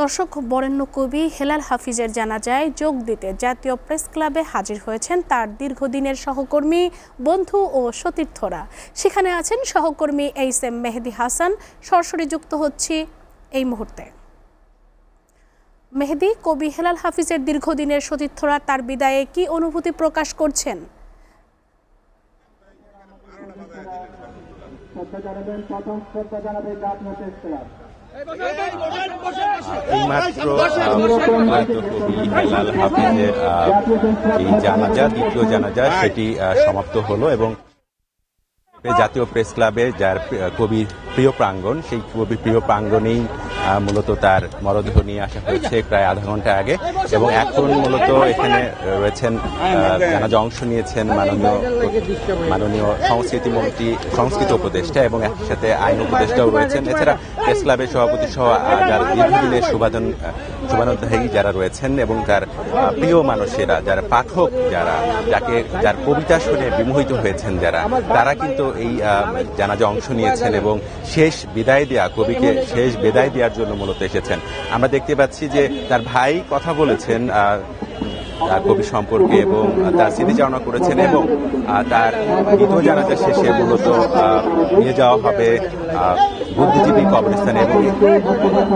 দর্শক, বরেণ্য কবি হেলাল হাফিজের জানাজায় যোগ দিতে জাতীয় প্রেস ক্লাবে হাজির হয়েছেন তার দীর্ঘদিনের সহকর্মী, বন্ধু ও সতীর্থরা। সেখানে আছেন সহকর্মী এইচ.এম. মেহেদী হাসান। সরাসরি যুক্ত হচ্ছি এই মুহূর্তে। মেহেদী, কবি হেলাল হাফিজের দীর্ঘদিনের সতীর্থরা তার বিদায়ে কি অনুভূতি প্রকাশ করছেন? এইমাত্র কবি হেলাল হাফিজের এই জানাজা, দ্বিতীয় জানাজা, সেটি সমাপ্ত হলো এবং জাতীয় প্রেস ক্লাবে যার কবির প্রিয় প্রাঙ্গণ, সেই কবির প্রিয় প্রাঙ্গণেই মূলত তার মরদেহ নিয়ে আসা হয়েছে প্রায় আধা ঘন্টা আগে। এবং এখন মূলত এখানে রয়েছেন, জানাজা অংশ নিয়েছেন মাননীয় সংস্কৃতি উপদেষ্টা এবং একই সাথে আইন উপদেষ্টাও রয়েছেন। এছাড়া প্রেস ক্লাবের সভাপতি সহ যারা দীর্ঘদিনের শুভানুধ্যায়ী যারা রয়েছেন এবং তার প্রিয় মানুষেরা, যারা পাঠক, যার কবিতা শুনে বিমোহিত হয়েছেন তারা কিন্তু এই জানাজা অংশ নিয়েছেন এবং কবিকে শেষ বিদায় দেওয়ার জন্য মূলত এসেছেন। আমরা দেখতে পাচ্ছি যে তার ভাই কথা বলেছেন তার কবি সম্পর্কে এবং তার স্মৃতিচারণা করেছেন এবং তার দ্বিতীয় জানাজা শেষে মূলত নিয়ে যাওয়া হবে বুদ্ধিজীবী কবরস্থানে এবং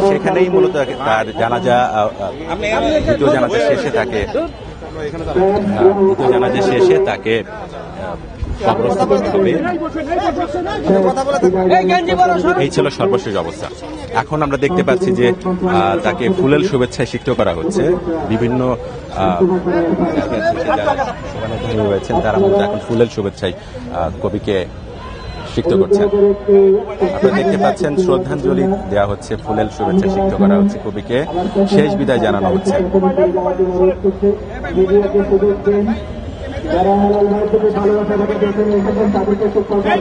সেখানেই মূলত তার দ্বিতীয় জানাজা শেষে তাকে কবরস্থ করতে হবে। এই ছিল সর্বশেষ অবস্থা। এখন আমরা দেখতে পাচ্ছি যে তাকে ফুলেল শুভেচ্ছায় সিক্ত করা হচ্ছে। বিভিন্ন যারা রয়েছেন তারা মূলত এখন ফুলেল শুভেচ্ছায় কবিকে সিক্ত করছেন। আপনারা দেখতে পাচ্ছেন শ্রদ্ধাঞ্জলি দেওয়া হচ্ছে, ফুলেল শুভেচ্ছা সিক্ত করা হচ্ছে, কবিকে শেষ বিদায় জানানো হচ্ছে। যারা হেলাল ভাইয়ের প্রতি ভালোবাসা রেখেছেন এসেছেন তাদেরকে সুপ্রভাত।